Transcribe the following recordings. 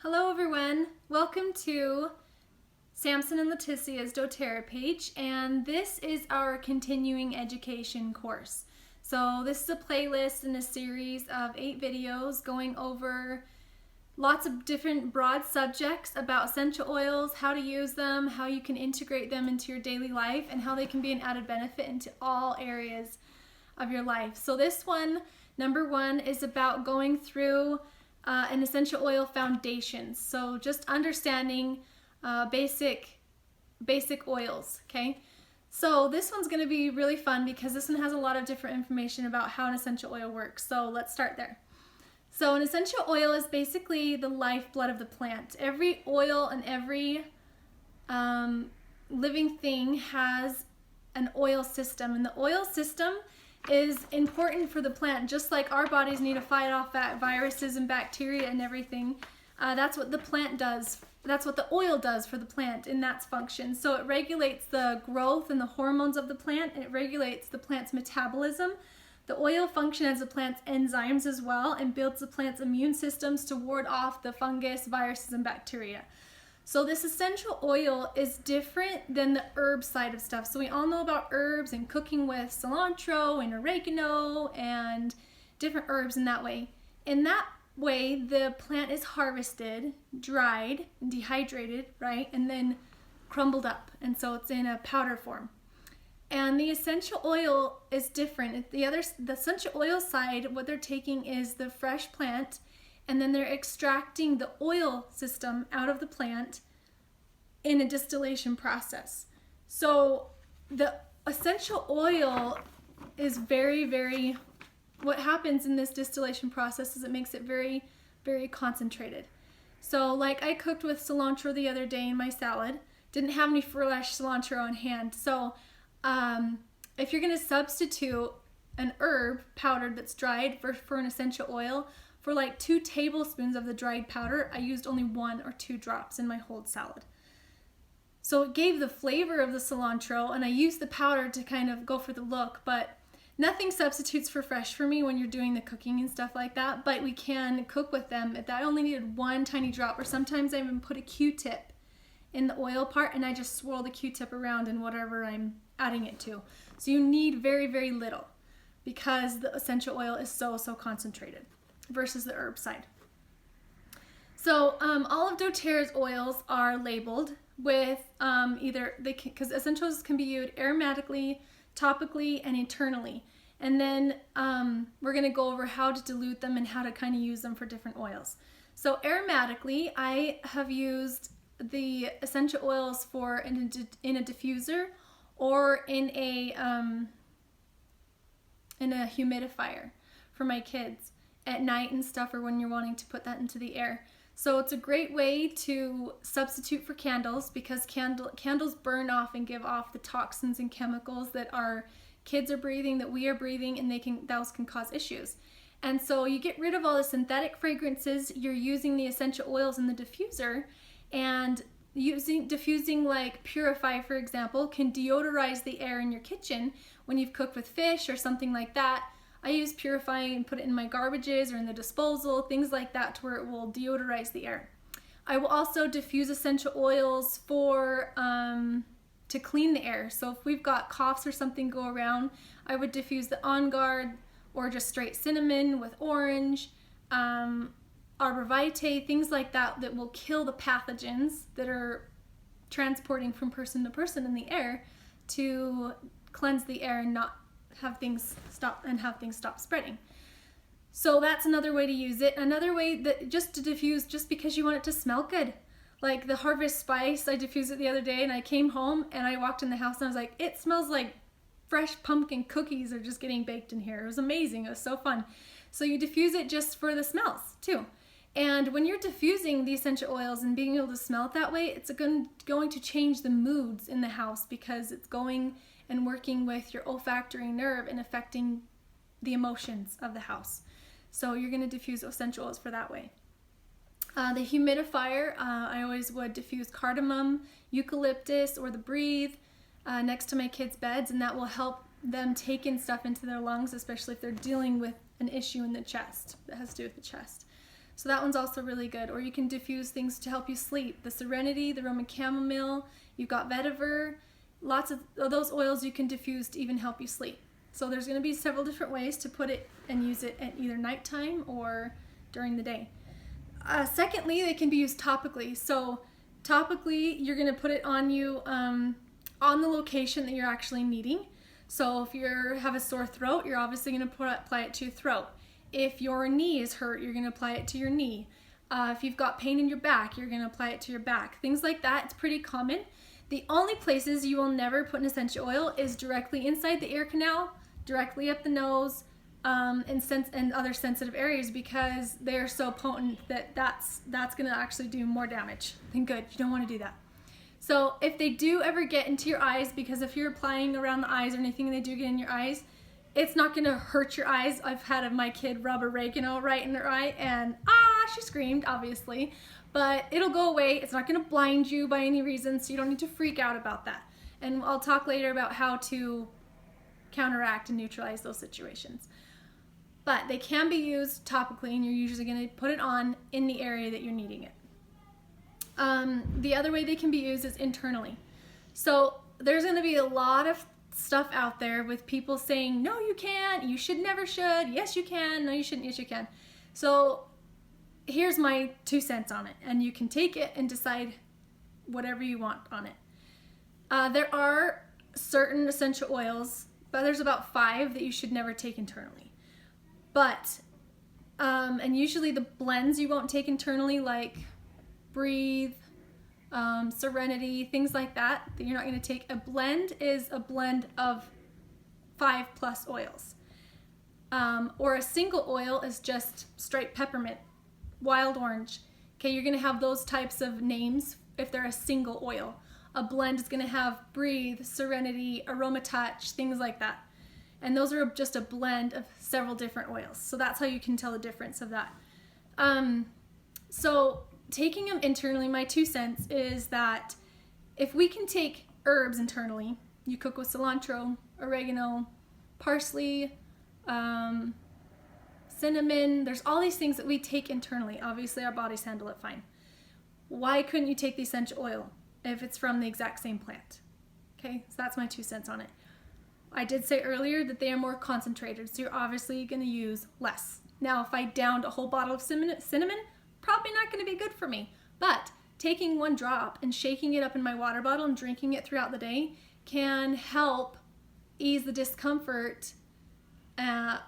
Hello everyone, welcome to Samson and Leticia's doTERRA page, and this is our continuing education course. So this is a playlist in a series of 8 videos going over lots of different broad subjects about essential oils, how to use them, how you can integrate them into your daily life, and how they can be an added benefit into all areas of your life. So this one, number 1, is about going through an essential oil foundation. So just understanding basic oils, okay? So this one's going to be really fun because this one has a lot of different information about how an essential oil works. So let's start there. So an essential oil is basically the lifeblood of the plant. Every oil and every living thing has an oil system, and the oil system is important for the plant. Just like our bodies need to fight off viruses and bacteria and everything, that's what the plant does. That's what the oil does for the plant in that function. So it regulates the growth and the hormones of the plant. It regulates the plant's metabolism. The oil functions as the plant's enzymes as well and builds the plant's immune systems to ward off the fungus, viruses, and bacteria. So this essential oil is different than the herb side of stuff. So we all know about herbs and cooking with cilantro and oregano and different herbs in that way. In that way, the plant is harvested, dried, dehydrated, right? And then crumbled up. And so it's in a powder form. And the essential oil is different. The essential oil side, what they're taking is the fresh plant, and then they're extracting the oil system out of the plant in a distillation process. So the essential oil is what happens in this distillation process is it makes it very, very concentrated. So like I cooked with cilantro the other day in my salad, didn't have any fresh cilantro on hand. So if you're going to substitute an herb powdered that's dried for an essential oil, for like 2 tablespoons of the dried powder, I used only 1 or 2 drops in my whole salad. So it gave the flavor of the cilantro, and I used the powder to kind of go for the look, but nothing substitutes for fresh for me when you're doing the cooking and stuff like that, but we can cook with them. I only needed 1 tiny drop, or sometimes I even put a Q-tip in the oil part, and I just swirl the Q-tip around in whatever I'm adding it to. So you need very, very little because the essential oil is so concentrated versus the herb side. So all of doTERRA's oils are labeled with because essentials can be used aromatically, topically, and internally. And then we're going to go over how to dilute them and how to kind of use them for different oils. So aromatically, I have used the essential oils for in a diffuser or in a humidifier for my kids at night and stuff, or when you're wanting to put that into the air. So it's a great way to substitute for candles because candles burn off and give off the toxins and chemicals that our kids are breathing, that we are breathing, and those can cause issues. And so you get rid of all the synthetic fragrances. You're using the essential oils in the diffuser, and diffusing like Purify, for example, can deodorize the air in your kitchen when you've cooked with fish or something like that. I use Purify and put it in my garbages or in the disposal, things like that, to where it will deodorize the air. I will also diffuse essential oils for to clean the air. So if we've got coughs or something go around, I would diffuse the On Guard or just straight cinnamon with orange, arborvitae, things like that will kill the pathogens that are transporting from person to person in the air, to cleanse the air and not have things stop spreading. So that's another way to use it. Another way that just to diffuse, just because you want it to smell good. Like the Harvest Spice, I diffused it the other day, and I came home and I walked in the house and I was like, it smells like fresh pumpkin cookies are just getting baked in here. It was amazing. It was so fun. So you diffuse it just for the smells too. And when you're diffusing the essential oils and being able to smell it that way, it's going to change the moods in the house because it's going and working with your olfactory nerve and affecting the emotions of the house. So you're going to diffuse essential oils for that way. The humidifier, I always would diffuse cardamom, eucalyptus, or the Breathe next to my kids' beds, and that will help them take in stuff into their lungs, especially if they're dealing with an issue in the chest that has to do with the chest. So that one's also really good. Or you can diffuse things to help you sleep. The Serenity, the Roman Chamomile, you've got Vetiver. Lots of those oils you can diffuse to even help you sleep. So there's going to be several different ways to put it and use it at either nighttime or during the day. Secondly, they can be used topically. So topically, you're going to put it on you on the location that you're actually needing. So if you have a sore throat, you're obviously going to apply it to your throat. If your knee is hurt, you're going to apply it to your knee. If you've got pain in your back, you're going to apply it to your back. Things like that, it's pretty common. The only places you will never put an essential oil is directly inside the ear canal, directly up the nose, and other sensitive areas, because they're so potent that that's going to actually do more damage than good. You don't want to do that. So if they do ever get into your eyes, because if you're applying around the eyes or anything, they do get in your eyes, it's not going to hurt your eyes. I've had my kid rub oregano right in her eye, and she screamed, obviously. But it'll go away. It's not going to blind you by any reason, so you don't need to freak out about that. And I'll talk later about how to counteract and neutralize those situations. But they can be used topically, and you're usually going to put it on in the area that you're needing it. The other way they can be used is internally. So there's going to be a lot of stuff out there with people saying, no, you can't, you should, never should, yes, you can, no, you shouldn't, yes, you can. So here's my 2 cents on it, and you can take it and decide whatever you want on it. There are certain essential oils, but there's about 5 that you should never take internally. But, and usually the blends you won't take internally, like Breathe, Serenity, things like that you're not going to take. A blend is a blend of 5+ oils. Or a single oil is just straight peppermint, wild orange. Okay, you're going to have those types of names if they're a single oil. A blend is going to have Breathe, Serenity, Aroma Touch, things like that. And those are just a blend of several different oils. So that's how you can tell the difference of that. So taking them internally, my 2 cents is that if we can take herbs internally, you cook with cilantro, oregano, parsley, cinnamon, there's all these things that we take internally. Obviously our bodies handle it fine. Why couldn't you take the essential oil if it's from the exact same plant? Okay, so that's my 2 cents on it. I did say earlier that they are more concentrated, so you're obviously going to use less. Now, if I downed a whole bottle of cinnamon, probably not going to be good for me. But taking 1 drop and shaking it up in my water bottle and drinking it throughout the day can help ease the discomfort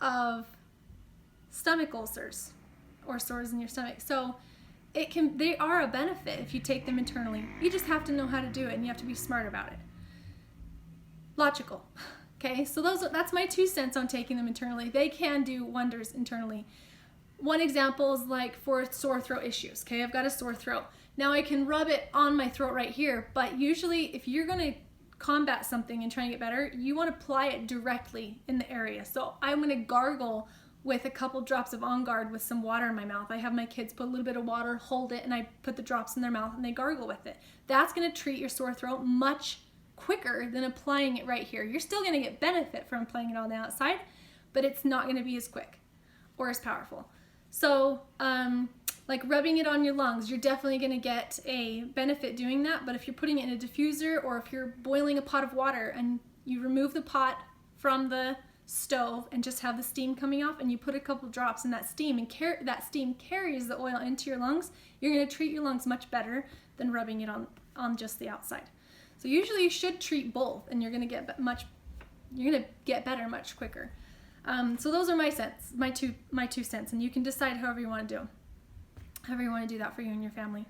of stomach ulcers or sores in your stomach. So they are a benefit if you take them internally. You just have to know how to do it, and you have to be smart about it. Logical. Okay, so that's my 2 cents on taking them internally. They can do wonders internally. One example is like for sore throat issues. Okay, I've got a sore throat. Now I can rub it on my throat right here, but usually if you're going to combat something and try and get better, you want to apply it directly in the area. So I'm going to gargle with a couple drops of On Guard with some water in my mouth. I have my kids put a little bit of water, hold it, and I put the drops in their mouth and they gargle with it. That's going to treat your sore throat much quicker than applying it right here. You're still going to get benefit from applying it on the outside, but it's not going to be as quick or as powerful. So like rubbing it on your lungs, you're definitely going to get a benefit doing that. But if you're putting it in a diffuser, or if you're boiling a pot of water and you remove the pot from the stove and just have the steam coming off, and you put a couple drops in that steam, and that steam carries the oil into your lungs, you're going to treat your lungs much better than rubbing it on just the outside. So usually you should treat both, and you're going to get better much quicker. So those are my cents, my two cents, and you can decide however you want to do that for you and your family.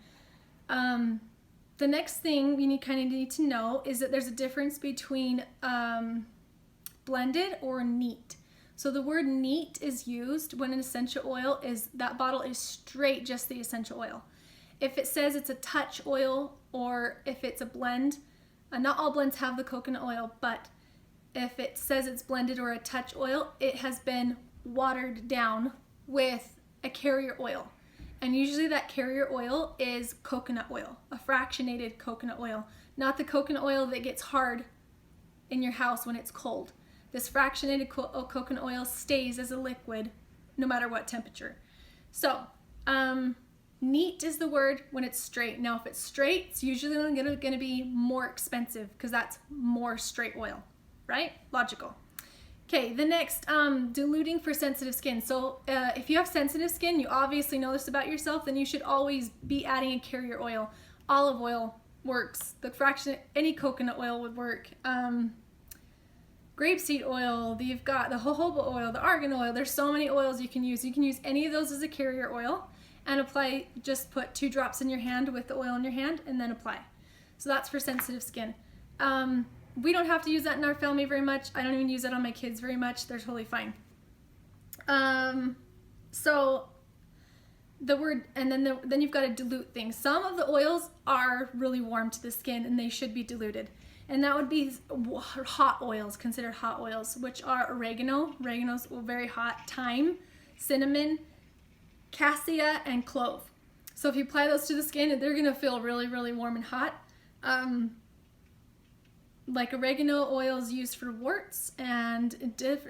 The next thing we need to know is that there's a difference between blended or neat. So the word neat is used when an essential oil that bottle is straight just the essential oil. If it says it's a touch oil, or if it's a blend, not all blends have the coconut oil, but if it says it's blended or a touch oil, it has been watered down with a carrier oil. And usually that carrier oil is coconut oil, a fractionated coconut oil, not the coconut oil that gets hard in your house when it's cold. This fractionated coconut oil stays as a liquid no matter what temperature. So Neat is the word when it's straight. Now, if it's straight, it's usually going to be more expensive because that's more straight oil, right? Logical. Okay, the next, diluting for sensitive skin. So if you have sensitive skin, you obviously know this about yourself, then you should always be adding a carrier oil. Olive oil works. The fraction, any coconut oil would work. Grapeseed oil, you've got the jojoba oil, the argan oil. There's so many oils you can use. You can use any of those as a carrier oil and apply, just put 2 drops in your hand with the oil in your hand and then apply. So that's for sensitive skin. We don't have to use that in our family very much. I don't even use it on my kids very much. They're totally fine. So the word, and then you've got to dilute things. Some of the oils are really warm to the skin and they should be diluted. And that would be hot oils, considered hot oils, which are oregano. Oregano's very hot. Thyme, cinnamon, cassia, and clove. So if you apply those to the skin, they're going to feel really, really warm and hot. Like oregano oil is used for warts, and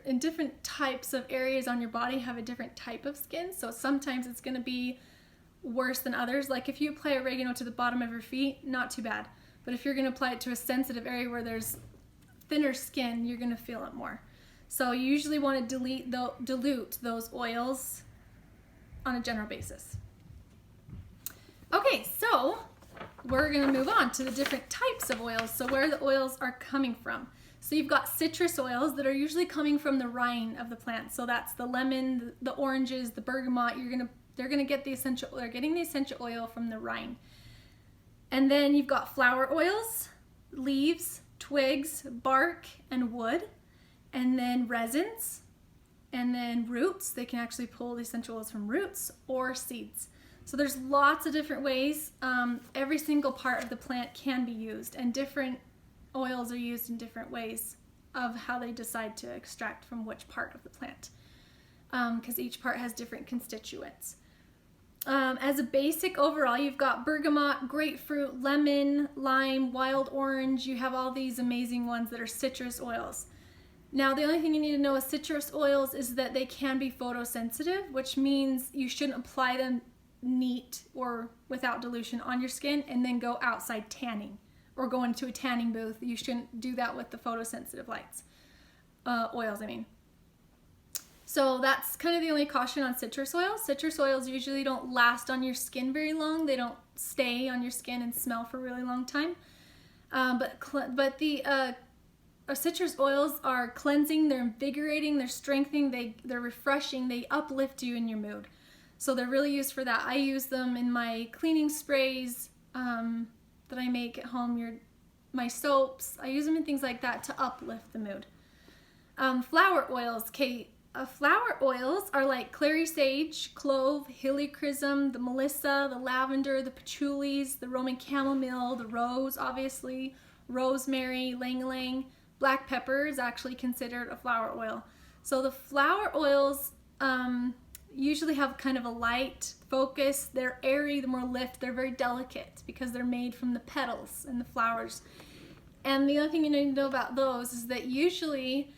in different types of areas on your body have a different type of skin. So sometimes it's going to be worse than others. Like if you apply oregano to the bottom of your feet, not too bad. But if you're going to apply it to a sensitive area where there's thinner skin, you're going to feel it more. So you usually want to dilute those oils on a general basis. Okay, so we're going to move on to the different types of oils, so where the oils are coming from. So you've got citrus oils that are usually coming from the rind of the plant. So that's the lemon, the oranges, the bergamot. They're getting the essential oil from the rind. And then you've got flower oils, leaves, twigs, bark, and wood. And then resins, and then roots. They can actually pull the essential oils from roots or seeds. So there's lots of different ways. Every single part of the plant can be used, and different oils are used in different ways of how they decide to extract from which part of the plant, because each part has different constituents. As a basic overall, you've got bergamot, grapefruit, lemon, lime, wild orange. You have all these amazing ones that are citrus oils. Now, the only thing you need to know with citrus oils is that they can be photosensitive, which means you shouldn't apply them neat or without dilution on your skin and then go outside tanning or go into a tanning booth. You shouldn't do that with the photosensitive oils, I mean. So that's kind of the only caution on citrus oils. Citrus oils usually don't last on your skin very long. They don't stay on your skin and smell for a really long time. But the citrus oils are cleansing, they're invigorating, they're strengthening, they're refreshing, they uplift you in your mood. So they're really used for that. I use them in my cleaning sprays that I make at home, my soaps. I use them in things like that to uplift the mood. Flower oils, Kate. Flower oils are like clary sage, clove, helichrysum, the melissa, the lavender, the patchoulis, the Roman chamomile, the rose, obviously, rosemary, ylang-ylang. Black pepper is actually considered a flower oil. So the flower oils usually have kind of a light focus. They're airy, the more lift. They're very delicate because they're made from the petals and the flowers. And the other thing you need to know about those is that usually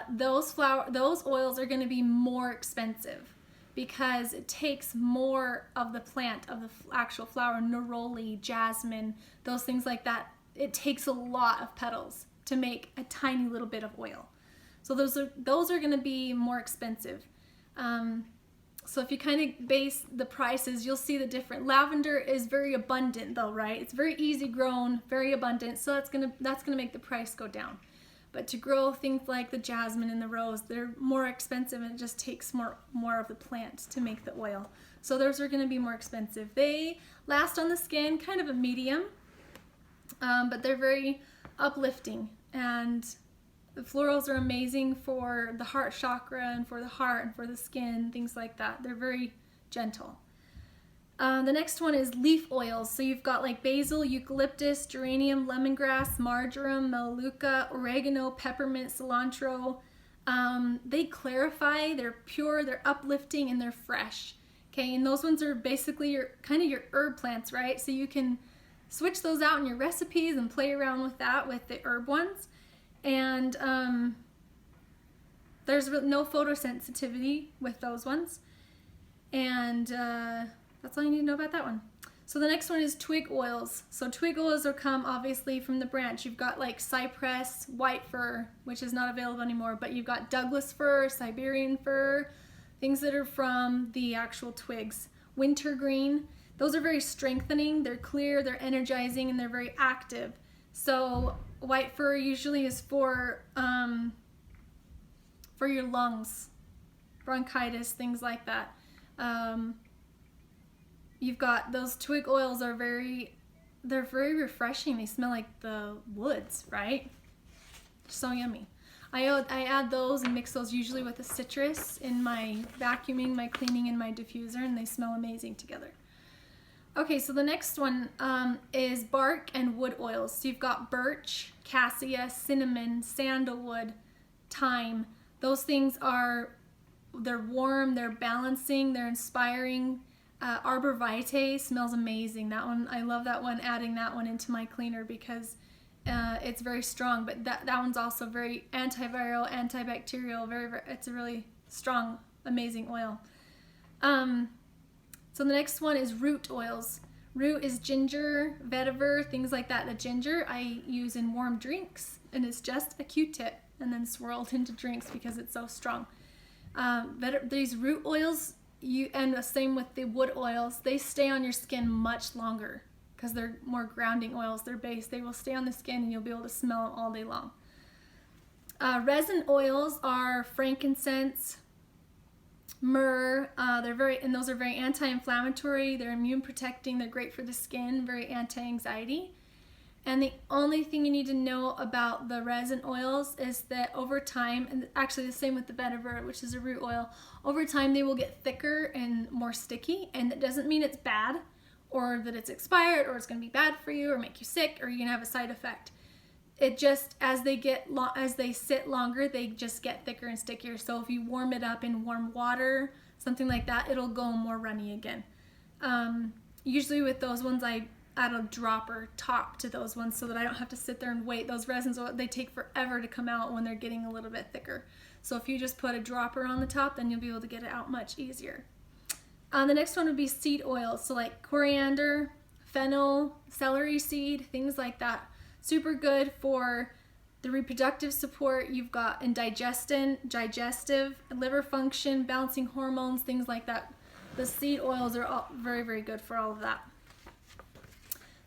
those oils are going to be more expensive because it takes more of the plant, of the actual flower, neroli, jasmine, those things like that. It takes a lot of petals to make a tiny little bit of oil. So those are going to be more expensive. So if you kind of base the prices, you'll see the different. Lavender is very abundant though, right? It's very easy grown, very abundant. So that's gonna make the price go down. But to grow things like the jasmine and the rose, they're more expensive and it just takes more of the plant to make the oil. So those are going to be more expensive. They last on the skin, kind of a medium, but they're very uplifting. And the florals are amazing for the heart chakra and for the heart and for the skin, things like that. They're very gentle. The next one is leaf oils. So you've got like basil, eucalyptus, geranium, lemongrass, marjoram, melaleuca, oregano, peppermint, cilantro. They clarify, they're pure, they're uplifting, and they're fresh. Okay, and those ones are basically your herb plants, right? So you can switch those out in your recipes and play around with that with the herb ones. And there's no photosensitivity with those ones. And that's all you need to know about that one. So the next one is twig oils. So twig oils will come obviously from the branch. You've got like cypress, white fir, which is not available anymore, but you've got Douglas fir, Siberian fir, things that are from the actual twigs. Wintergreen, those are very strengthening. They're clear, they're energizing, and they're very active. So white fir usually is for your lungs, bronchitis, things like that. You've got those twig oils they're very refreshing. They smell like the woods, right? So yummy. I add those and mix those usually with a citrus in my vacuuming, my cleaning, and my diffuser, and they smell amazing together. Okay, so the next one is bark and wood oils. So you've got birch, cassia, cinnamon, sandalwood, thyme. Those things they're warm, they're balancing, they're inspiring. Arbor Vitae smells amazing. That one, I love that one, adding that one into my cleaner because it's very strong, but that one's also very antiviral, antibacterial, it's a really strong, amazing oil. So the next one is root oils. Root is ginger, vetiver, things like that. The ginger I use in warm drinks, and it's just a Q-tip and then swirled into drinks because it's so strong. These root oils, and the same with the wood oils, they stay on your skin much longer because they're more grounding oils. They're base. They will stay on the skin and you'll be able to smell them all day long. Resin oils are frankincense, myrrh. Those are very anti-inflammatory. They're immune protecting. They're great for the skin. Very anti-anxiety. And the only thing you need to know about the resin oils is that over time, and actually the same with the vetiver, which is a root oil, over time they will get thicker and more sticky, and that doesn't mean it's bad or that it's expired or it's going to be bad for you or make you sick or you're going to have a side effect. It just, as they sit longer, they just get thicker and stickier. So if you warm it up in warm water, something like that, it'll go more runny again. Usually with those ones, I add a dropper top to those ones so that I don't have to sit there and wait. Those resins, they take forever to come out when they're getting a little bit thicker. So if you just put a dropper on the top, then you'll be able to get it out much easier. The next one would be seed oils. So like coriander, fennel, celery seed, things like that. Super good for the reproductive support. You've got in digestive, liver function, balancing hormones, things like that. The seed oils are all very, very good for all of that.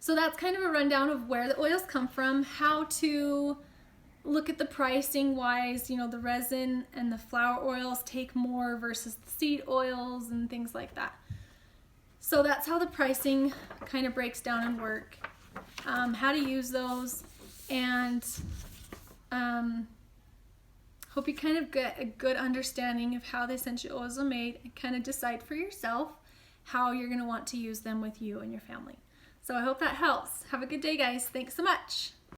So that's kind of a rundown of where the oils come from, how to look at the pricing wise, the resin and the flower oils take more versus the seed oils and things like that. So that's how the pricing kind of breaks down and work, how to use those, and hope you kind of get a good understanding of how the essential oils are made and kind of decide for yourself how you're going to want to use them with you and your family. So I hope that helps. Have a good day, guys. Thanks so much.